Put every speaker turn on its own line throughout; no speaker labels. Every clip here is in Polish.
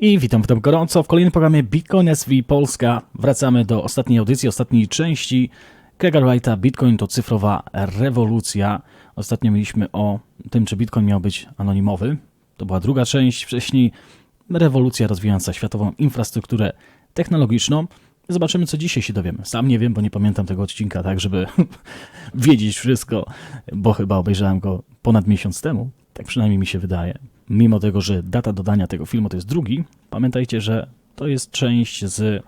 I witam gorąco w kolejnym programie Bitcoin SV Polska. Wracamy do ostatniej audycji, ostatniej części Wrighta. Bitcoin to cyfrowa rewolucja. Ostatnio mieliśmy o tym, czy Bitcoin miał być anonimowy. To była druga część. Wcześniej rewolucja rozwijająca światową infrastrukturę technologiczną. Zobaczymy, co dzisiaj się dowiemy. Sam nie wiem, bo nie pamiętam tego odcinka tak, żeby wiedzieć wszystko, bo chyba obejrzałem go ponad miesiąc temu. Tak przynajmniej mi się wydaje. Mimo tego, że data dodania tego filmu to jest 2, pamiętajcie, że to jest część z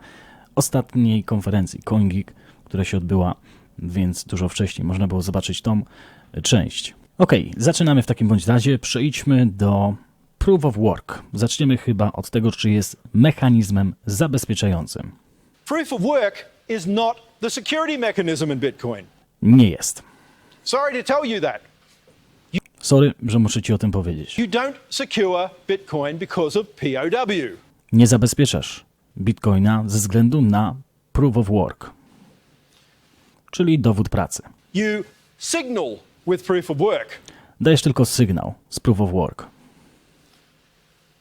ostatniej konferencji CoinGeek, która się odbyła, więc dużo wcześniej można było zobaczyć tą część. Ok, zaczynamy w takim bądź razie. Przejdźmy do Proof of Work. Zaczniemy chyba od tego, czy jest mechanizmem zabezpieczającym.
Proof of work is not the security mechanism in Bitcoin.
Nie jest.
Sorry to tell you that.
Sorry, że muszę ci o tym powiedzieć.
You don't secure Bitcoin because of POW.
Nie zabezpieczasz Bitcoina ze względu na Proof of Work, czyli dowód pracy.
You signal with proof of work.
Dajesz tylko sygnał z Proof of Work.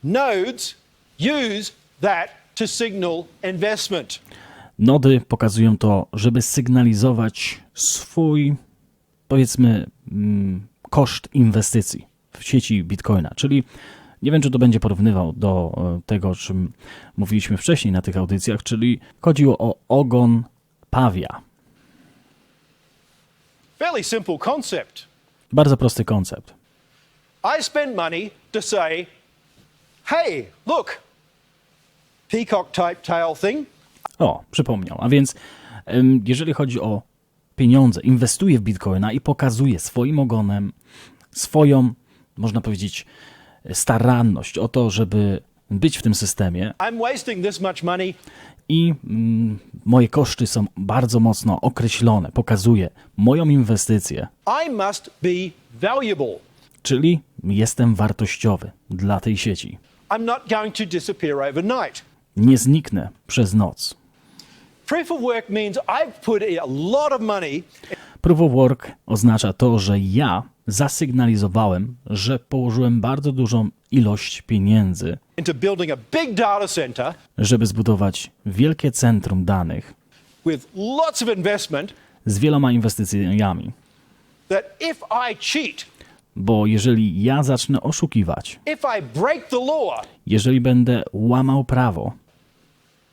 Nodes use that to signal investment.
Nody pokazują to, żeby sygnalizować swój, powiedzmy, koszt inwestycji w sieci Bitcoina. Czyli nie wiem, czy to będzie porównywał do tego, o czym mówiliśmy wcześniej na tych audycjach, czyli chodziło o ogon pawia.
Fairly simple concept.
Bardzo prosty koncept.
I spend money to say, hey, look, peacock type tail thing.
O, przypomniał. A więc jeżeli chodzi o pieniądze, inwestuję w Bitcoina i pokazuję swoim ogonem swoją, można powiedzieć, staranność o to, żeby być w tym systemie.
I'm wasting this much money.
I moje koszty są bardzo mocno określone. Pokazuję moją inwestycję.
I must be valuable.
Czyli jestem wartościowy dla tej sieci.
I'm not going to disappear overnight.
Nie zniknę przez noc.
Proof of work means I've put a lot of money.
Proof of Work oznacza to, że ja zasygnalizowałem, że położyłem bardzo dużą ilość pieniędzy,
Into building a big data center
żeby zbudować wielkie centrum danych
with lots of investment.
z wieloma inwestycjami.
That if I cheat,
Bo jeżeli ja zacznę oszukiwać,
if I break the law,
jeżeli będę łamał prawo,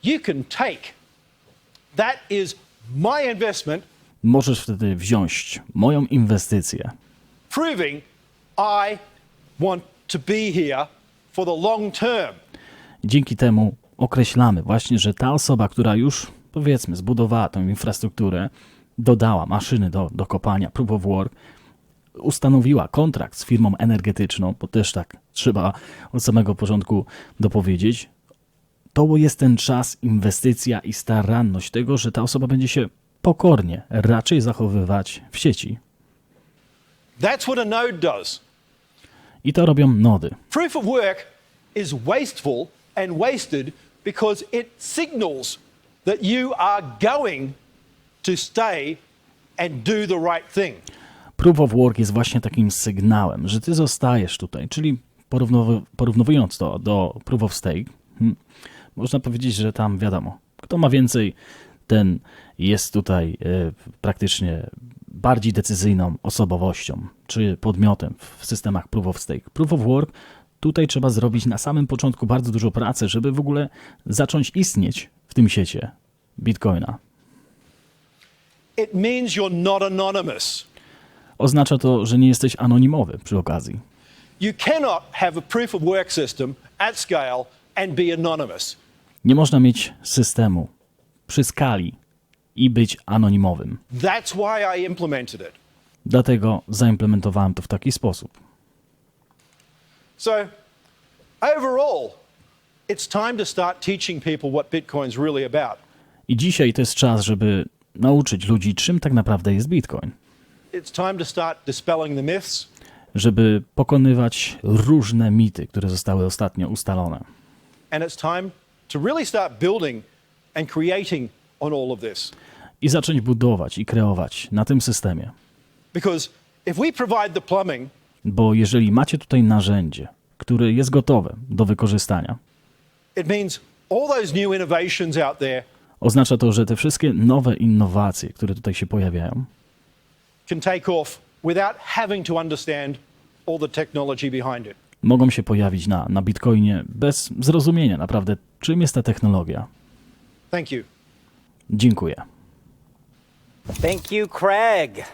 you can take. That is my investment,
możesz wtedy wziąć moją inwestycję,
proving I want to be here for the long term.
dzięki temu określamy właśnie, że ta osoba, która już, powiedzmy, zbudowała tę infrastrukturę, dodała maszyny do kopania, Proof of Work, ustanowiła kontrakt z firmą energetyczną, bo też tak trzeba od samego początku dopowiedzieć, to jest ten czas, inwestycja i staranność tego, że ta osoba będzie się pokornie raczej zachowywać w sieci.
That's what a node does.
I to robią nody.
Proof of work is wasteful and wasted because it signals that you are going to stay and do the right thing.
Proof of Work jest właśnie takim sygnałem, że ty zostajesz tutaj, czyli porównywując to do Proof of Stake, można powiedzieć, że tam wiadomo, kto ma więcej, ten jest tutaj praktycznie bardziej decyzyjną osobowością, czy podmiotem w systemach Proof of Stake. Proof of Work, tutaj trzeba zrobić na samym początku bardzo dużo pracy, żeby w ogóle zacząć istnieć w tym świecie Bitcoina.
It means you're not anonymous.
Oznacza to, że nie jesteś anonimowy przy okazji.
You cannot have a proof of work system at scale and be anonymous.
Nie można mieć systemu przy skali i być anonimowym.
That's why I implemented it.
Dlatego zaimplementowałem to w taki sposób.
So, overall, it's time to start teaching people what Bitcoin's really about.
I dzisiaj to jest czas, żeby nauczyć ludzi, czym tak naprawdę jest Bitcoin.
It's time to start dispelling the myths.
Żeby pokonywać różne mity, które zostały ostatnio ustalone.
And it's time to really start building and creating on all of this.
I zacząć budować i kreować na tym systemie.
Because if we provide the plumbing,
Bo jeżeli macie tutaj narzędzie, które jest gotowe do wykorzystania,
It means all those new innovations out there
Oznacza to, że te wszystkie nowe innowacje, które tutaj się pojawiają,
can take off without having to understand all the technology behind it.
mogą się pojawić na Bitcoinie bez zrozumienia naprawdę, czym jest ta technologia.
Thank you.
Dziękuję.
Thank you, Craig.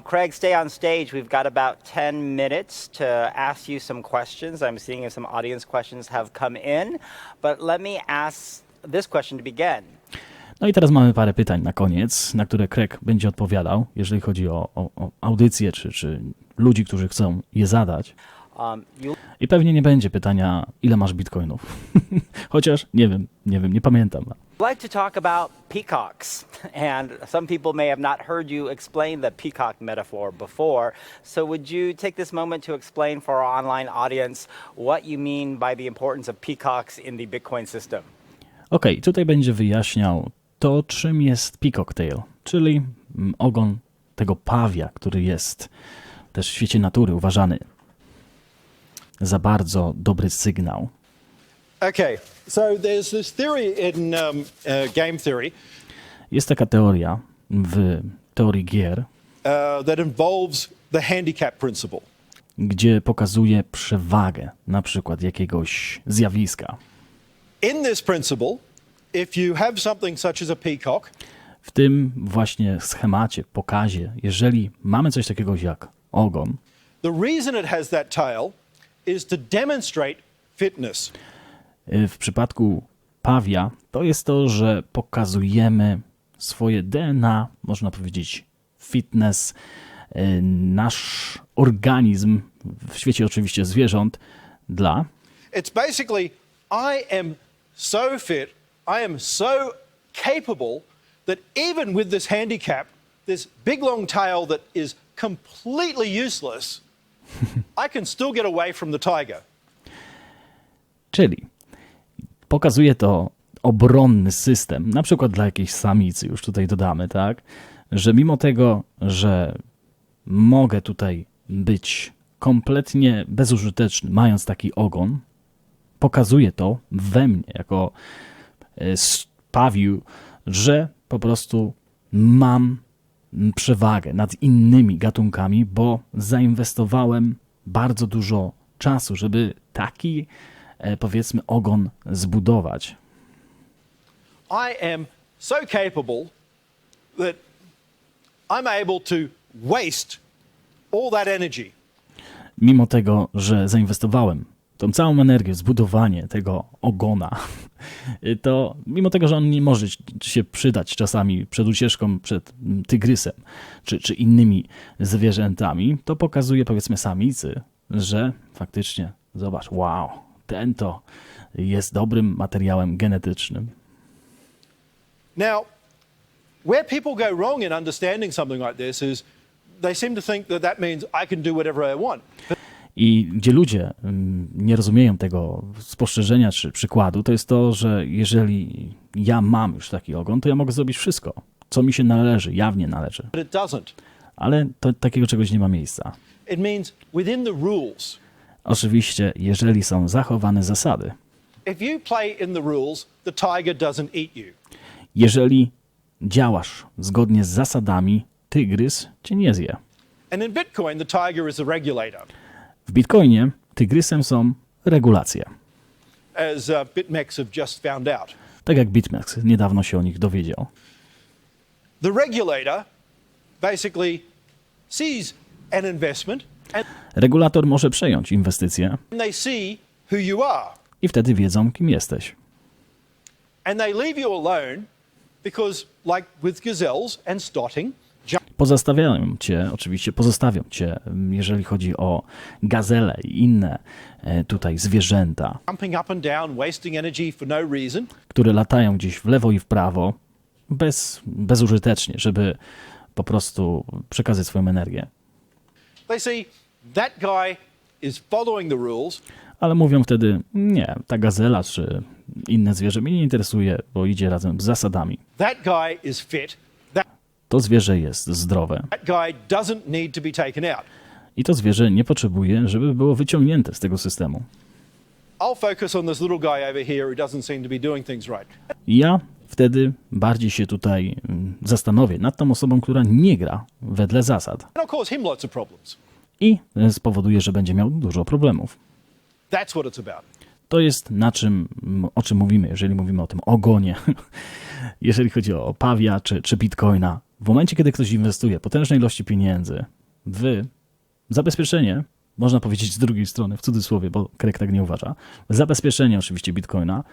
Craig, stay on stage. We've got about 10 minutes to ask you some questions. I'm seeing if some audience questions have come in, but let me ask this question to begin.
No i teraz mamy parę pytań na koniec, na które Craig będzie odpowiadał, jeżeli chodzi o audycję, czy ludzi, którzy chcą je zadać. I pewnie nie będzie pytania, ile masz bitcoinów. Chociaż nie pamiętam.
I'd like to talk about peacocks, and some people may have not heard you explain the peacock metaphor before. So would you take this moment to explain for our online audience what you mean by the importance of peacocks in the Bitcoin system?
Okej, tutaj będzie wyjaśniał to, czym jest peacock tail, czyli ogon tego pawia, który jest też w świecie natury uważany za bardzo dobry sygnał.
Okay, so there's this theory in game theory
Jest taka teoria w teorii gier,
that involves the handicap principle.
gdzie pokazuje przewagę na przykład jakiegoś zjawiska.
In this principle, if you have something such as a peacock,
W tym właśnie schemacie, pokazie, jeżeli mamy coś takiego jak ogon,
the reason it has that tail is to demonstrate fitness.
w przypadku pawia to jest to, że pokazujemy swoje DNA, można powiedzieć fitness, nasz organizm, w świecie oczywiście zwierząt, dla.
It's basically, I am so fit, I am so capable that even with this handicap, this big long tail that is completely useless, I can still get away from the tiger.
Czyli pokazuje to obronny system, na przykład dla jakiejś samicy, już tutaj dodamy, tak, że mimo tego, że mogę tutaj być kompletnie bezużyteczny, mając taki ogon, pokazuje to we mnie, jako pawiu, że po prostu mam przewagę nad innymi gatunkami, bo zainwestowałem bardzo dużo czasu, żeby taki, powiedzmy, ogon zbudować.
I am so capable that I'm able to waste all that energy.
Mimo tego, że zainwestowałem tą całą energię w zbudowanie tego ogona, to mimo tego, że on nie może się przydać czasami przed ucieczką, przed tygrysem czy innymi zwierzętami, to pokazuje, powiedzmy, samicy, że faktycznie, zobacz, wow, ten to jest dobrym materiałem genetycznym.
Now, where people go wrong in understanding something like this is they seem to think that that means I can do whatever I want.
I gdzie ludzie nie rozumieją tego spostrzeżenia czy przykładu, to jest to, że jeżeli ja mam już taki ogon, to ja mogę zrobić wszystko, co mi się należy, jawnie należy.
But it doesn't.
Ale takiego czegoś nie ma miejsca.
It means within the rules.
Oczywiście, jeżeli są zachowane zasady.
If you play in the rules, the tiger doesn't eat you.
Jeżeli działasz zgodnie z zasadami, tygrys cię nie zje.
And in Bitcoin, the tiger is the regulator.
W Bitcoinie tygrysem są regulacje.
As BitMEX have just found out.
Tak jak BitMEX niedawno się o nich dowiedział.
The regulator basically sees an investment and
Regulator może przejąć inwestycje
they see who you are.
i wtedy wiedzą, kim jesteś.
And they leave you alone because, like with gazelles and stotting,
Pozostawiają cię, jeżeli chodzi o gazele i inne tutaj zwierzęta,
jumping up and down, wasting energy for no reason.
które latają gdzieś w lewo i w prawo bezużytecznie, żeby po prostu przekazać swoją energię.
They see that guy is following the rules.
Ale mówią wtedy, nie, ta gazela czy inne zwierzę mnie nie interesuje, bo idzie razem z zasadami.
That guy is fit.
To zwierzę jest zdrowe
That guy doesn't need to be taken out.
i to zwierzę nie potrzebuje, żeby było wyciągnięte z tego systemu.
I'll focus on this little guy over here who doesn't seem to be doing things right.
Ja wtedy bardziej się tutaj zastanowię nad tą osobą, która nie gra wedle zasad
And I'll cause him lots of problems.
i spowoduje, że będzie miał dużo problemów.
That's what it's about.
To jest o czym mówimy, jeżeli mówimy o tym ogonie, jeżeli chodzi o pawia czy bitcoina. W momencie, kiedy ktoś inwestuje potężne ilości pieniędzy w zabezpieczenie, można powiedzieć z drugiej strony, w cudzysłowie, bo Krek tak nie uważa, zabezpieczenie oczywiście bitcoina,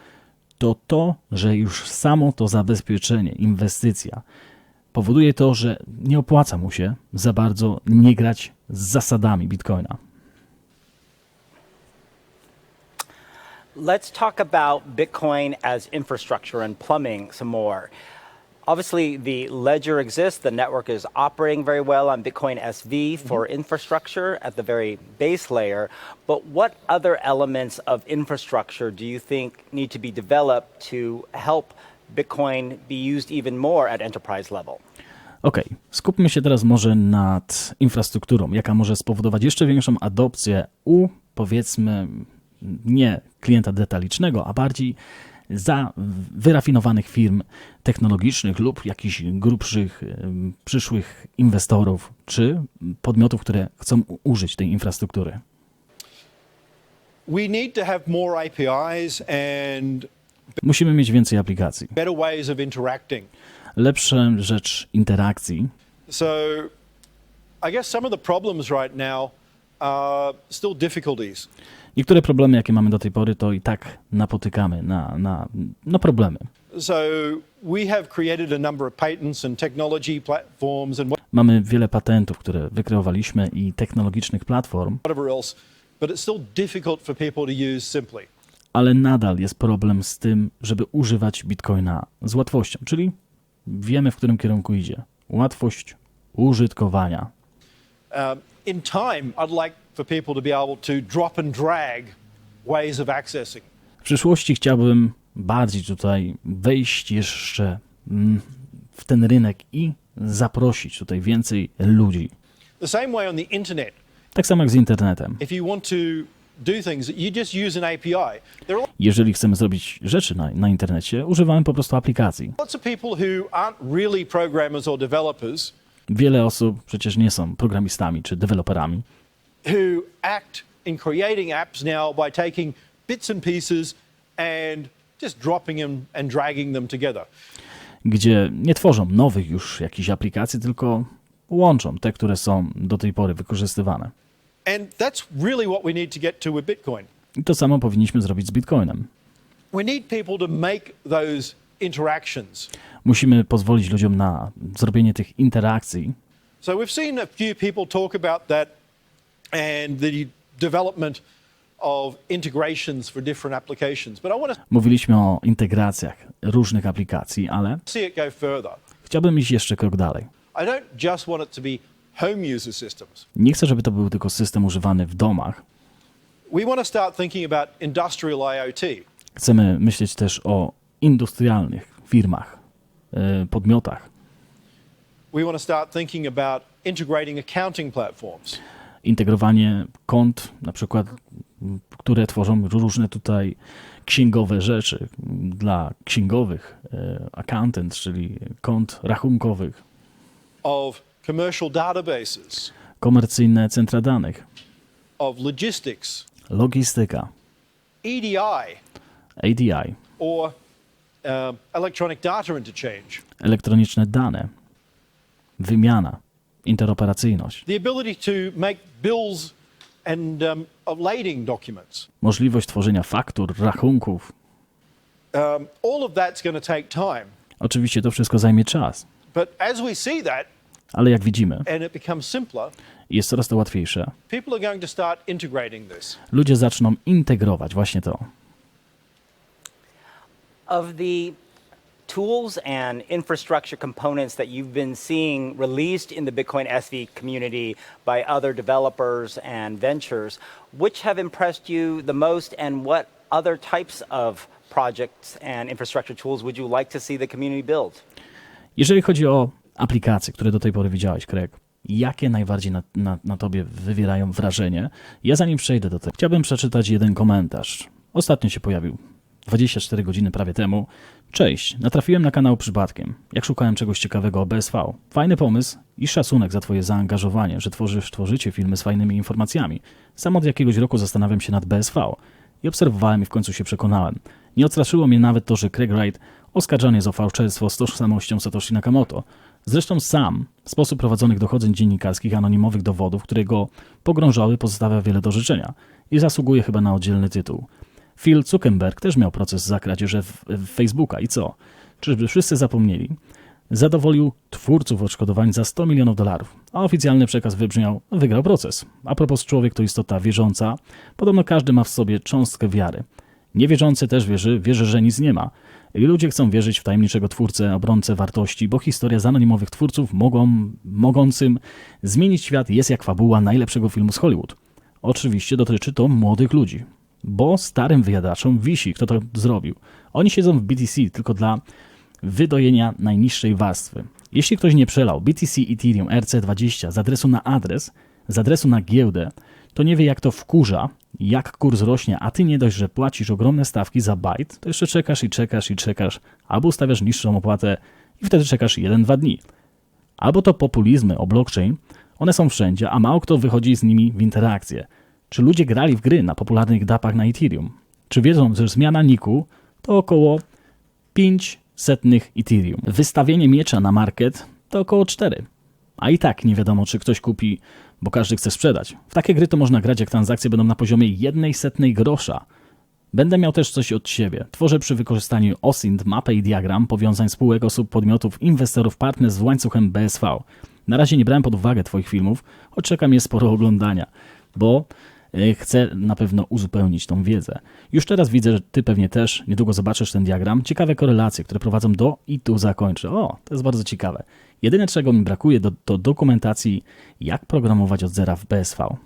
to, że już samo to zabezpieczenie, inwestycja powoduje to, że nie opłaca mu się za bardzo nie grać z zasadami bitcoina.
Let's talk about Bitcoin as infrastructure and plumbing some more. Obviously, the ledger exists, the network is operating very well on Bitcoin SV for infrastructure at the very base layer, but what other elements of infrastructure do you think need to be developed to help Bitcoin be used even more at enterprise level?
Okej, skupmy się teraz może nad infrastrukturą, jaka może spowodować jeszcze większą adopcję u, powiedzmy, nie klienta detalicznego, a bardziej wyrafinowanych firm technologicznych lub jakichś grubszych przyszłych inwestorów czy podmiotów, które chcą użyć tej infrastruktury.
We need to have more APIs and
Musimy mieć więcej aplikacji,
better ways of interacting.
lepsze rzecz interakcji.
So I guess some of the problems right now are still difficulties.
Niektóre problemy, jakie mamy do tej pory, to i tak napotykamy na problemy.
So we have created a number of patents and technology platforms and
Mamy wiele patentów, które wykreowaliśmy i technologicznych platform,
whatever else, but it's still difficult for people to use simply.
ale nadal jest problem z tym, żeby używać bitcoina z łatwością, czyli wiemy, w którym kierunku idzie. Łatwość użytkowania.
In time, I'd like for people to be able to drop and drag ways of accessing.
W przyszłości chciałbym bardziej tutaj wejść jeszcze w ten rynek i zaprosić tutaj więcej ludzi.
The same way on the internet.
Tak samo jak z internetem.
If you want to do things, you just use an API. There are
Jeżeli chcemy zrobić rzeczy na internecie, używamy po prostu aplikacji.
lots of people who aren't really programmers or developers
Wiele osób przecież nie są programistami czy deweloperami,
who act in creating apps now by taking bits and pieces and just dropping them and dragging them together.
gdzie nie tworzą nowych już jakichś aplikacji, tylko łączą te, które są do tej pory wykorzystywane.
And that's really what we need to get to with Bitcoin.
I to samo powinniśmy zrobić z Bitcoinem.
We need people to make those interactions.
Musimy pozwolić ludziom na zrobienie tych interakcji.
So we've seen a few people talk about that and the development of integrations for different applications. But I want to
Mówiliśmy o integracjach różnych aplikacji, ale
see it go further.
chciałbym iść jeszcze krok dalej.
I don't just want it to be home user systems.
Nie chcę, żeby to był tylko system używany w domach.
We want to start thinking about industrial IoT.
Chcemy myśleć też o industrialnych firmach, podmiotach.
We want to start thinking about integrating accounting platforms.
Integrowanie kont, na przykład, które tworzą różne tutaj księgowe rzeczy dla księgowych, accountant, czyli kont rachunkowych,
Of commercial databases,
komercyjne centra danych,
of logistics,
logistyka,
EDI,
ADI,
or electronic data interchange.
elektroniczne dane, wymiana, interoperacyjność,
The ability to make bills and of lading documents.
możliwość tworzenia faktur, rachunków.
All of that's going to take time.
Oczywiście to wszystko zajmie czas,
But as we see that
ale jak widzimy,
and it becomes simpler,
jest coraz to łatwiejsze.
people are going to start integrating this.
Ludzie zaczną integrować właśnie to.
Of the tools and infrastructure components that you've been seeing released in the Bitcoin SV community by other developers and ventures, which have impressed you the most, and what other types of projects and infrastructure tools would you like to see the community build?
Jeżeli chodzi o aplikacje, które do tej pory widziałeś, Craig, jakie najbardziej na tobie wywierają wrażenie? Ja zanim przejdę do tego, chciałbym przeczytać jeden komentarz Ostatnio się pojawił 24 godziny prawie temu. Cześć, natrafiłem na kanał przypadkiem, jak szukałem czegoś ciekawego o BSV. Fajny pomysł i szacunek za twoje zaangażowanie, że tworzycie filmy z fajnymi informacjami. Sam od jakiegoś roku zastanawiam się nad BSV i obserwowałem i w końcu się przekonałem. Nie odstraszyło mnie nawet to, że Wright oskarżany jest o fałszerstwo z tożsamością Satoshi Nakamoto. Zresztą sam sposób prowadzonych dochodzeń dziennikarskich anonimowych dowodów, które go pogrążały, pozostawia wiele do życzenia i zasługuje chyba na oddzielny tytuł. Phil Zuckerberg też miał proces za kradzież Facebooka i co? Czyżby wszyscy zapomnieli? Zadowolił twórców odszkodowań za $100 milionów, a oficjalny przekaz wybrzmiał: wygrał proces. A propos, człowiek to istota wierząca, podobno każdy ma w sobie cząstkę wiary. Niewierzący też wierzy, że nic nie ma. I ludzie chcą wierzyć w tajemniczego twórcę, obrońcę wartości, bo historia z anonimowych twórców mogącym zmienić świat jest jak fabuła najlepszego filmu z Hollywood. Oczywiście dotyczy to młodych ludzi, bo starym wyjadaczom wisi, kto to zrobił. Oni siedzą w BTC tylko dla wydojenia najniższej warstwy. Jeśli ktoś nie przelał BTC Ethereum RC20 z adresu na giełdę, to nie wie, jak to wkurza, jak kurs rośnie, a ty nie dość, że płacisz ogromne stawki za bajt, to jeszcze czekasz, albo ustawiasz niższą opłatę i wtedy czekasz 1-2 dni. Albo to populizmy o blockchain, one są wszędzie, a mało kto wychodzi z nimi w interakcję. Czy ludzie grali w gry na popularnych dapach na Ethereum? Czy wiedzą, że zmiana niku to około 500 Ethereum? Wystawienie miecza na market to około 4. A i tak nie wiadomo, czy ktoś kupi, bo każdy chce sprzedać. W takie gry to można grać, jak transakcje będą na poziomie 0,01 grosza. Będę miał też coś od siebie. Tworzę przy wykorzystaniu OSINT mapę i diagram powiązań spółek, osób, podmiotów, inwestorów, partnerstw z łańcuchem BSV. Na razie nie brałem pod uwagę twoich filmów, choć czeka mnie sporo oglądania, bo chcę na pewno uzupełnić tą wiedzę. Już teraz widzę, że ty pewnie też niedługo zobaczysz ten diagram. Ciekawe korelacje, które prowadzą do i tu zakończę. O, to jest bardzo ciekawe. Jedyne, czego mi brakuje, to dokumentacji, jak programować od zera w BSV.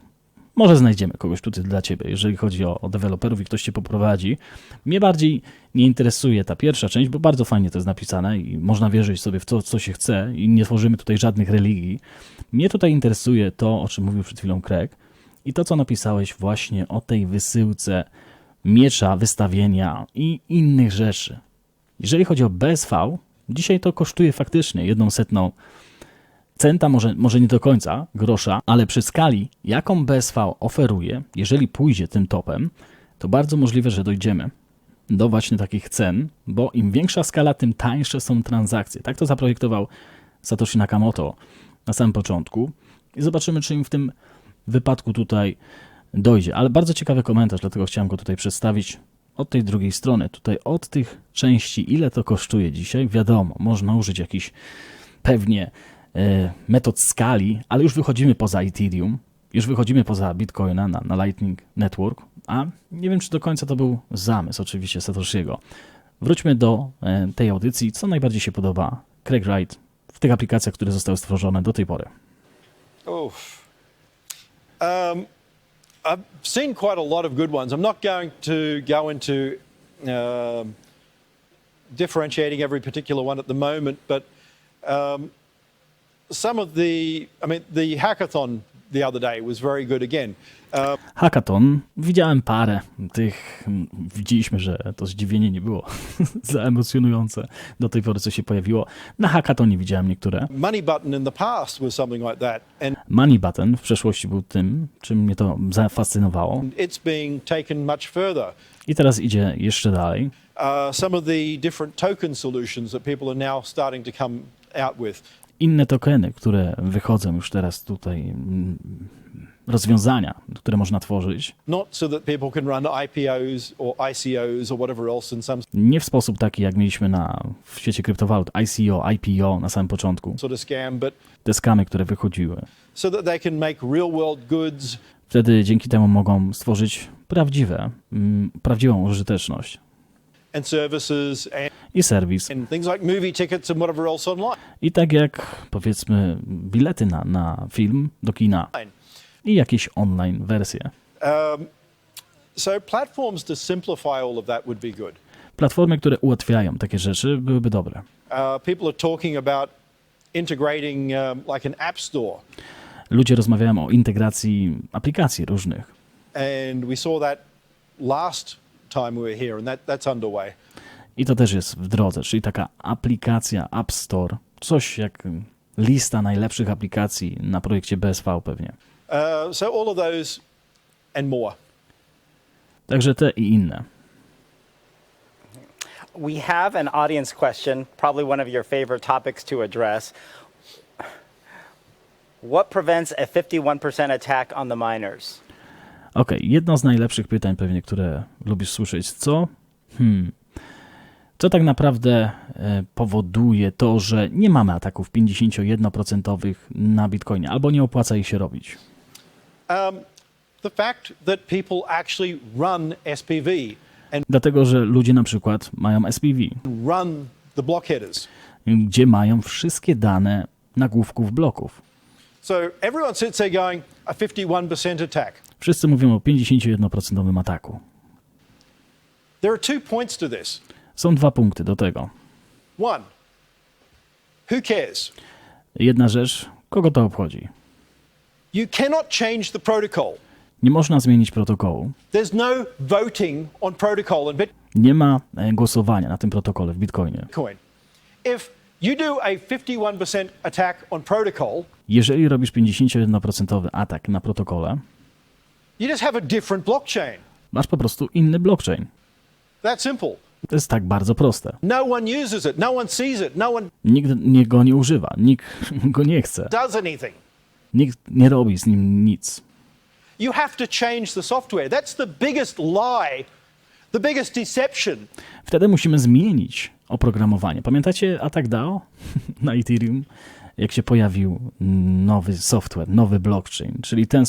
Może znajdziemy kogoś tutaj dla ciebie, jeżeli chodzi o deweloperów i ktoś cię poprowadzi. Mnie bardziej nie interesuje ta pierwsza część, bo bardzo fajnie to jest napisane i można wierzyć sobie w to, co się chce i nie tworzymy tutaj żadnych religii. Mnie tutaj interesuje to, o czym mówił przed chwilą Craig, i to, co napisałeś właśnie o tej wysyłce miecza, wystawienia i innych rzeczy. Jeżeli chodzi o BSV, dzisiaj to kosztuje faktycznie 0,01 centa, może nie do końca grosza, ale przy skali, jaką BSV oferuje, jeżeli pójdzie tym topem, to bardzo możliwe, że dojdziemy do właśnie takich cen, bo im większa skala, tym tańsze są transakcje. Tak to zaprojektował Satoshi Nakamoto na samym początku i zobaczymy, czy im w tym wypadku tutaj dojdzie. Ale bardzo ciekawy komentarz, dlatego chciałem go tutaj przedstawić od tej drugiej strony. Tutaj od tych części, ile to kosztuje dzisiaj, wiadomo, można użyć jakichś pewnie metod skali, ale już wychodzimy poza Ethereum, już wychodzimy poza Bitcoina na Lightning Network, a nie wiem, czy do końca to był zamysł oczywiście Satoshiego. Wróćmy do tej audycji. Co najbardziej się podoba Wright w tych aplikacjach, które zostały stworzone do tej pory?
I've seen quite a lot of good ones. I'm not going to go into differentiating every particular one at the moment, but some of the hackathon the other day was very good again.
Hackathon, widziałem parę tych, widzieliśmy, że to zdziwienie nie było za emocjonujące do tej pory, co się pojawiło. Na hackathonie widziałem niektóre.
Money Button in the past was something like that. And
Money Button w przeszłości był tym, czym mnie to zafascynowało.
it's being taken much further.
I teraz idzie jeszcze dalej.
Some of the different token solutions that people are now starting to come out with.
Inne tokeny, które wychodzą już teraz tutaj, rozwiązania, które można tworzyć.
Not so that people can run IPOs or ICOs or whatever else in some
Nie w sposób taki, jak mieliśmy w świecie kryptowalut, IPO na samym początku.
sort of scam, but
Te skamy, które wychodziły.
so that they can make real world goods.
Wtedy dzięki temu mogą stworzyć prawdziwą użyteczność
And services
i serwis.
and things like movie tickets and whatever else online.
I tak jak, powiedzmy, bilety na film do kina i jakieś online wersje.
So platforms to simplify all of that would be good.
Platformy, które ułatwiają takie rzeczy, byłyby dobre.
People are talking about integrating like an app store.
Ludzie rozmawiają o integracji aplikacji różnych.
And we saw that last time we were here, and that's underway.
I to też jest w drodze, czyli taka aplikacja App Store, coś jak lista najlepszych aplikacji na projekcie BSV pewnie.
So all of those and more.
Także te i inne.
We have an audience question, probably one of your favorite topics to address. What prevents a 51% attack on the miners?
Okej, jedno z najlepszych pytań pewnie, które lubisz słyszeć. Co tak naprawdę powoduje to, że nie mamy ataków 51% na Bitcoinie, albo nie opłaca ich się robić?
The fact that people actually run SPV and
Dlatego, że ludzie na przykład mają SPV,
run the block headers.
gdzie mają wszystkie dane nagłówków bloków.
So everyone sits there going, a 51% attack.
Wszyscy mówią o 51% ataku.
There are 2 points to this.
Są 2 punkty do tego.
One, who cares?
Jedna rzecz, kogo to obchodzi?
You cannot change the protocol.
Nie można zmienić protokołu.
There's no voting on protocol in
Nie ma głosowania na tym protokole w Bitcoinie.
Bitcoin. If you do a 51% attack on protocol,
Jeżeli robisz 51% atak na protokole,
you just have a different blockchain.
masz po prostu inny blockchain.
That simple.
To jest tak bardzo proste.
No one uses it, no one sees it, no one
Nikt go nie używa, nikt go nie chce,
does anything.
nikt nie robi z nim nic.
You have to change the software. That's the biggest lie, the biggest deception.
Wtedy musimy zmienić oprogramowanie. Pamiętacie atak DAO na Ethereum? Jak się pojawił nowy software, nowy blockchain, czyli ten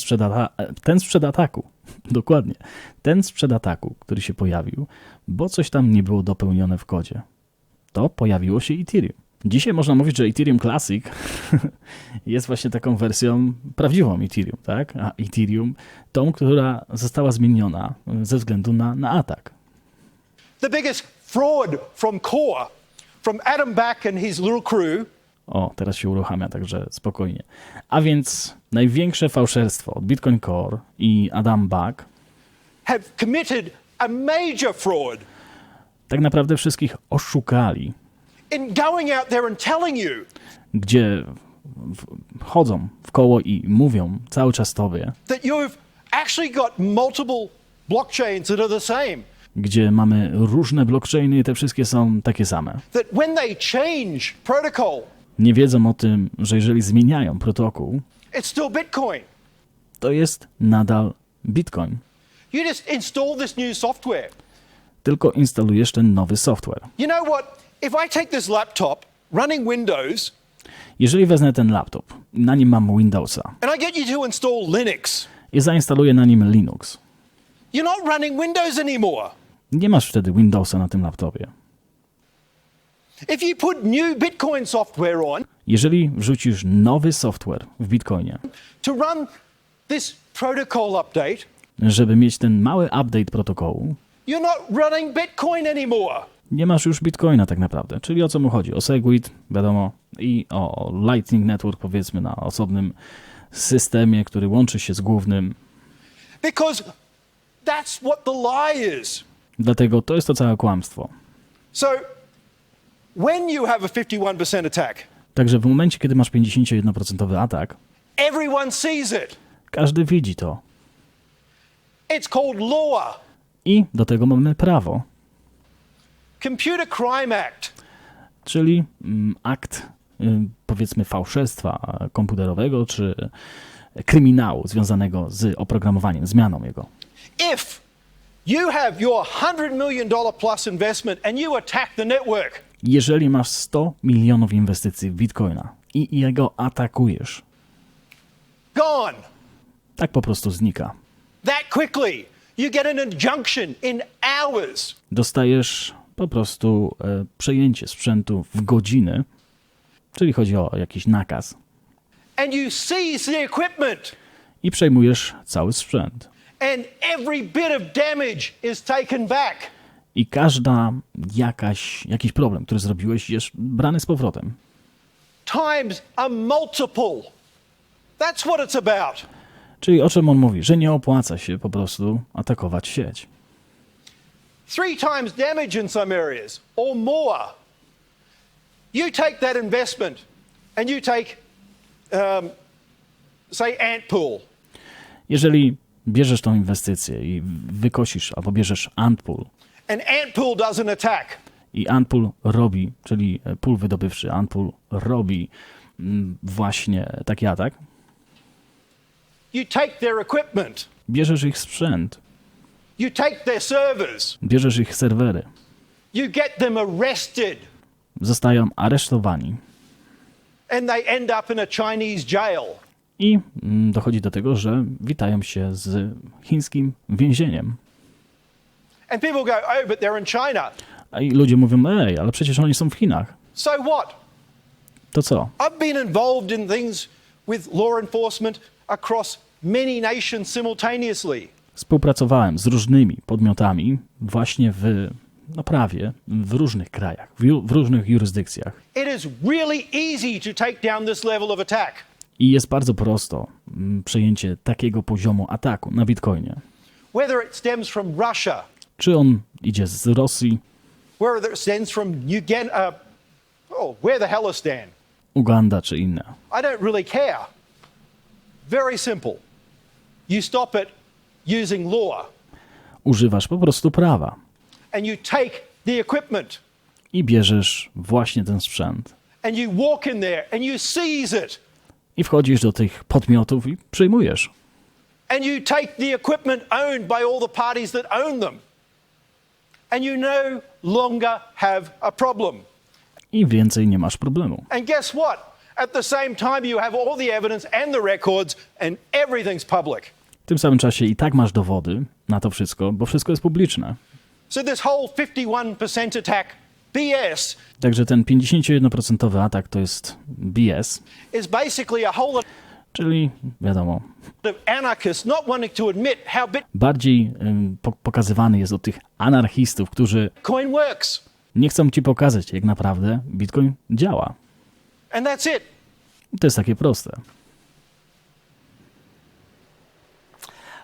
sprzed ataku, dokładnie, ten sprzed ataku, który się pojawił, bo coś tam nie było dopełnione w kodzie. To pojawiło się Ethereum. Dzisiaj można mówić, że Ethereum Classic jest właśnie taką wersją prawdziwą Ethereum, tak? A Ethereum tą, która została zmieniona ze względu na atak.
The biggest fraud from Core, from Adam Back and his little crew.
O, teraz się uruchamia, także spokojnie. A więc największe fałszerstwo od Bitcoin Core i Adam Back
Have committed a major fraud
tak naprawdę wszystkich oszukali,
in going out there and telling you
gdzie chodzą w koło i mówią cały czas tobie,
that you've actually got multiple blockchains that are the same.
gdzie mamy różne blockchainy i te wszystkie są takie same.
That when they change protocol,
Nie wiedzą o tym, że jeżeli zmieniają protokół,
it's still Bitcoin.
to jest nadal Bitcoin.
You just install this new software.
Tylko instalujesz ten nowy software.
You know what? If I take this laptop running Windows
Jeżeli wezmę ten laptop, na nim mam Windowsa
and I get you to install Linux,
i zainstaluję na nim Linux,
you're not running Windows anymore.
nie masz wtedy Windowsa na tym laptopie.
If you put new Bitcoin software on
Jeżeli wrzucisz nowy software w Bitcoinie,
to run this protocol update,
żeby mieć ten mały update protokołu,
you're not running Bitcoin anymore.
nie masz już Bitcoina tak naprawdę. Czyli o co mu chodzi? O Segwit, wiadomo, i o Lightning Network, powiedzmy, na osobnym systemie, który łączy się z głównym.
Because that's what the lie is.
Dlatego to jest to całe kłamstwo.
So when you have a 51% attack,
Także w momencie, kiedy masz 51% atak,
everyone sees it.
każdy widzi to.
It's called law.
I do tego mamy prawo,
Computer Crime Act.
czyli akt, powiedzmy, fałszerstwa komputerowego czy kryminału związanego z oprogramowaniem, zmianą jego.
If you have your $100 million plus investment and you attack the network,
Jeżeli masz 100 milionów inwestycji w Bitcoina i jego atakujesz,
gone.
tak po prostu znika.
That quickly. You get an injunction in hours.
Dostajesz po prostu przejęcie sprzętu w godziny, czyli chodzi o jakiś nakaz,
And you seize the equipment.
i przejmujesz cały sprzęt.
And every bit of damage is taken back.
I jakiś problem, który zrobiłeś, jest brany z powrotem.
Times are multiple. That's what it's about.
Czyli o czym on mówi? Że nie opłaca się po prostu atakować sieć.
3 times damage in some areas or more. You take that investment and you take, say, ant pool.
Jeżeli bierzesz tą inwestycję i wykosisz, albo bierzesz antpool
And ant pool does an attack.
i antpool robi, czyli pól wydobywczy, antpool robi właśnie taki atak,
You take their equipment.
bierzesz ich sprzęt,
You take their servers.
bierzesz ich serwery,
You get them arrested.
zostają aresztowani
And they end up in a Chinese jail.
i dochodzi do tego, że witają się z chińskim więzieniem.
And people go, oh, but they're in China.
A i ludzie mówią, ej, ale przecież oni są w Chinach.
So what?
To co?
I've been involved in things with law enforcement across many nations simultaneously.
Współpracowałem z różnymi podmiotami właśnie w prawie, w różnych krajach, w różnych jurysdykcjach.
It is really easy to take down this level of attack.
I jest bardzo prosto przejęcie takiego poziomu ataku na Bitcoinie.
Whether it stems from Russia,
Czy on idzie z Rosji,
whether it stems from where the Hellistan.
Uganda czy inne.
I don't really care. Very simple. You stop it using law
Używasz po prostu prawa
and you take the equipment
i bierzesz właśnie ten sprzęt.
and you walk in there and you seize it
I wchodzisz do tych podmiotów i przyjmujesz.
and you take the equipment owned by all the parties that own them and you no longer have a problem.
I więcej nie masz problemu.
And guess what? At the same time you have all the evidence and the records and everything's public.
W tym samym czasie i tak masz dowody na to wszystko, bo wszystko jest publiczne.
So this whole 51% attack BS
Także ten 51% atak to jest BS,
is basically a whole lot
czyli wiadomo,
of anarchists not wanting to admit how
bardziej pokazywany jest od tych anarchistów, którzy
Bitcoin works.
nie chcą ci pokazać, jak naprawdę Bitcoin działa.
And that's it.
To jest takie proste.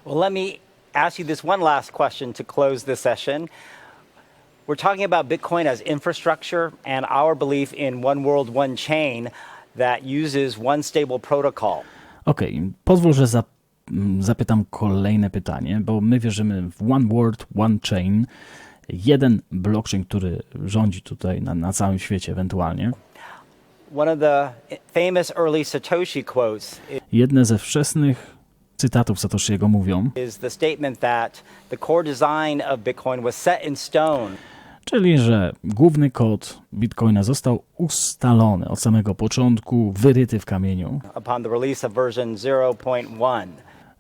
Well, let me ask you this one last question to close the session. We're talking about Bitcoin as infrastructure and our belief in one world, one chain that uses one stable protocol.
Okej, pozwól, że zapytam kolejne pytanie, bo my wierzymy w one world, one chain, jeden blockchain, który rządzi tutaj na całym świecie ewentualnie.
One of the famous early Satoshi quotes
Jedne ze wczesnych cytatów Satoshiego mówią,
is the statement that the core design of Bitcoin was set in stone.
czyli że główny kod Bitcoina został ustalony od samego początku, wyryty w kamieniu
Upon the release of version 0.1.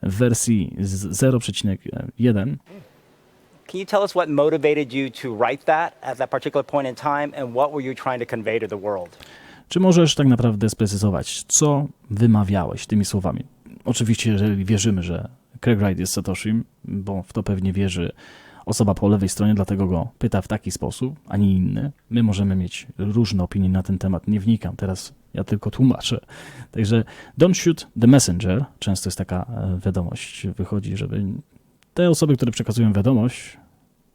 w wersji 0.1.
Can you tell us what motivated you to write that at that particular point in time and what were you trying to convey to the world?
Czy możesz tak naprawdę sprecyzować, co wymawiałeś tymi słowami? Oczywiście, jeżeli wierzymy, że Craig Wright jest Satoshim, bo w to pewnie wierzy osoba po lewej stronie, dlatego go pyta w taki sposób, a nie inny. My możemy mieć różne opinie na ten temat, nie wnikam, teraz ja tylko tłumaczę. Także don't shoot the messenger, często jest taka wiadomość, wychodzi, żeby te osoby, które przekazują wiadomość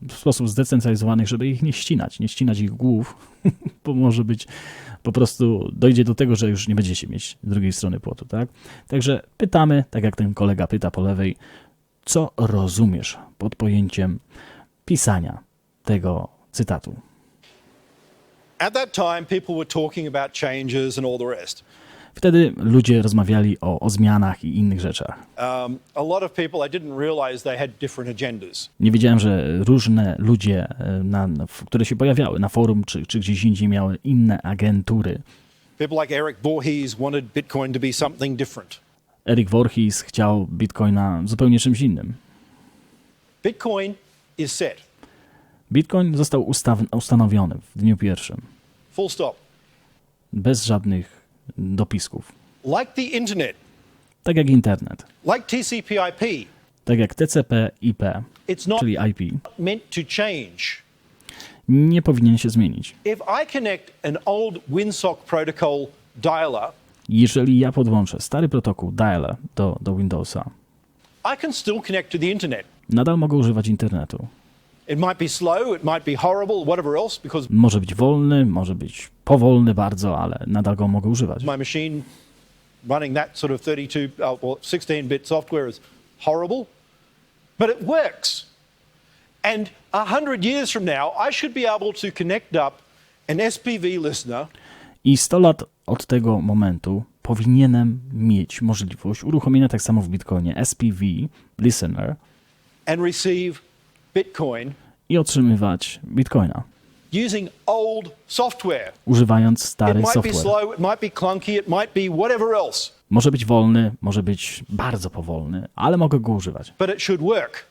w sposób zdecentralizowany, żeby ich nie ścinać ich głów, bo może być po prostu dojdzie do tego, że już nie będziecie mieć drugiej strony płotu, tak? Także pytamy, tak jak ten kolega pyta po lewej, co rozumiesz pod pojęciem pisania tego cytatu?
At that time people were talking about changes and all the rest.
Wtedy ludzie rozmawiali o zmianach i innych rzeczach.
A lot of people, I didn't realize they had different agendas.
Nie wiedziałem, że różne ludzie, które się pojawiały na forum czy gdzieś indziej, miały inne agentury.
People like Eric Voorhees wanted Bitcoin to be something different.
Eric Voorhees chciał Bitcoina zupełnie czymś innym.
Bitcoin is set.
Bitcoin został ustanowiony w dniu pierwszym.
Full stop.
Bez żadnych dopisków.
Like the internet,
Tak jak internet.
like TCP/IP,
Tak jak TCP/IP,
it's not
czyli IP,
meant to change.
nie powinien się zmienić.
If I connect an old WinSock protocol dialer,
Jeżeli ja podłączę stary protokół dialer do Windowsa,
I can still connect to the internet.
nadal mogę używać internetu.
It might be slow, it might be horrible, whatever else, because
Może być wolny, może być powolny bardzo, ale nadal go mogę używać.
my machine running that sort of 16-bit software is horrible, but it works. And 100 years from now, I should be able to connect up an SPV listener
I 100 lat od tego momentu powinienem mieć możliwość uruchomienia tak samo w Bitcoinie SPV, listener,
and receive Bitcoin
i otrzymywać Bitcoina,
using old software.
używając
It
stary
might be
software.
slow, it might be clunky, it might be whatever else,
Może być wolny, może być bardzo powolny, ale mogę go używać.
but it should work.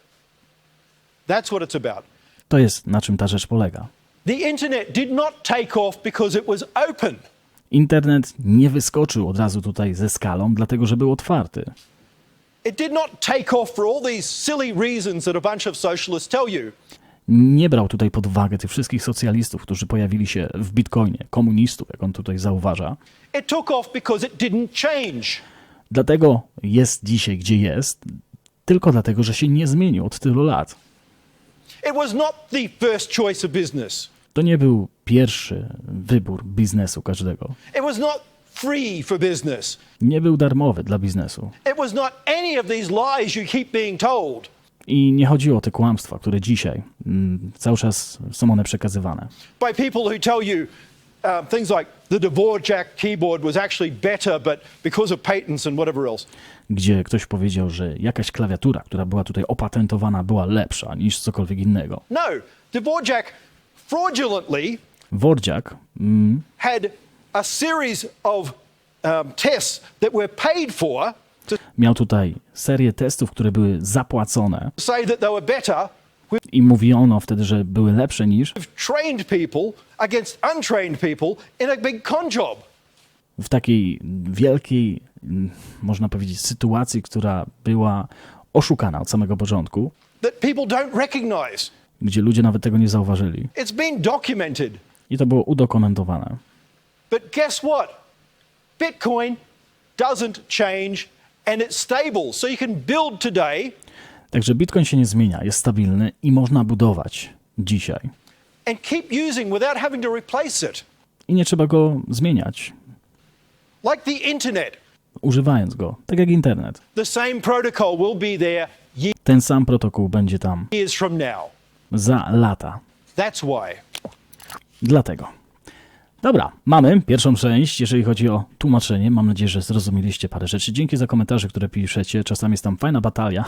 That's what it's about.
To jest, na czym ta rzecz polega.
The internet did not take off because it was open.
Internet nie wyskoczył od razu tutaj ze skalą, dlatego że był otwarty.
It did not take off for all these silly reasons that a bunch of socialists tell you.
Nie brał tutaj pod uwagę tych wszystkich socjalistów, którzy pojawili się w Bitcoinie, komunistów, jak on tutaj zauważa.
It took off because it didn't change.
Dlatego jest dzisiaj, gdzie jest, tylko dlatego, że się nie zmienił od tylu lat.
It was not the first choice of business.
To nie był pierwszy wybór biznesu każdego.
It was not free for business.
Nie był darmowy dla biznesu.
It was not any of these lies you keep being told.
I nie chodziło o te kłamstwa, które dzisiaj cały czas są one przekazywane.
By people who tell you things like the Dvorak keyboard was actually better, but because of patents and whatever else.
Gdzie ktoś powiedział, że jakaś klawiatura, która była tutaj opatentowana, była lepsza niż cokolwiek innego.
No, Dvorak fraudulently
Dvorak
had a series of tests that were paid for to
miał tutaj serię testów, które były zapłacone
say that they were better with
i mówiono wtedy, że były lepsze niż
trained people against untrained people in a big con job.
w takiej wielkiej, można powiedzieć, sytuacji, która była oszukana od samego początku,
That people don't recognize.
gdzie ludzie nawet tego nie zauważyli.
It's been documented.
I to było udokumentowane.
But guess what? Bitcoin doesn't change and it's stable. So you can build today
Także Bitcoin się nie zmienia, jest stabilny i można budować dzisiaj.
and keep using without having to replace it.
I nie trzeba go zmieniać,
Like the internet,
używając go, tak jak internet.
the same protocol will be there
Ten sam protokół będzie tam
years from now.
za lata.
That's why.
Dlatego. Dobra, mamy pierwszą część, jeżeli chodzi o tłumaczenie. Mam nadzieję, że zrozumieliście parę rzeczy. Dzięki za komentarze, które piszecie. Czasami jest tam fajna batalia.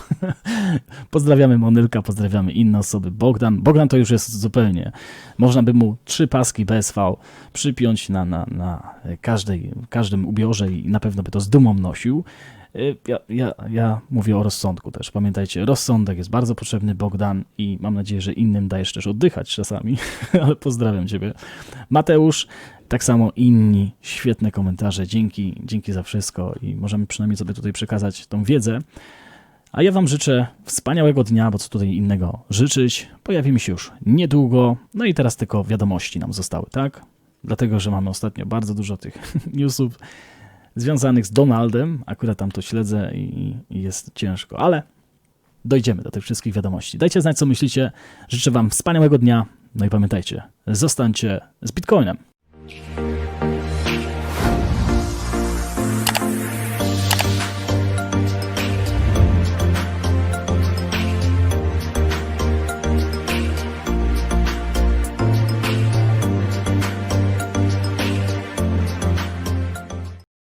Pozdrawiamy Monylka, pozdrawiamy inne osoby. Bogdan to już jest zupełnie. Można by mu 3 paski BSV przypiąć na każdym ubiorze i na pewno by to z dumą nosił. Ja mówię o rozsądku też. Pamiętajcie, rozsądek jest bardzo potrzebny, Bogdan, i mam nadzieję, że innym dajesz też oddychać czasami, ale pozdrawiam Ciebie. Mateusz, tak samo inni, świetne komentarze, dzięki za wszystko i możemy przynajmniej sobie tutaj przekazać tą wiedzę. A ja Wam życzę wspaniałego dnia, bo co tutaj innego życzyć. Pojawimy się już niedługo, no i teraz tylko wiadomości nam zostały, tak? Dlatego, że mamy ostatnio bardzo dużo tych newsów związanych z Donaldem, akurat tam to śledzę i jest ciężko, ale dojdziemy do tych wszystkich wiadomości. Dajcie znać, co myślicie. Życzę Wam wspaniałego dnia, no i pamiętajcie, zostańcie z Bitcoinem.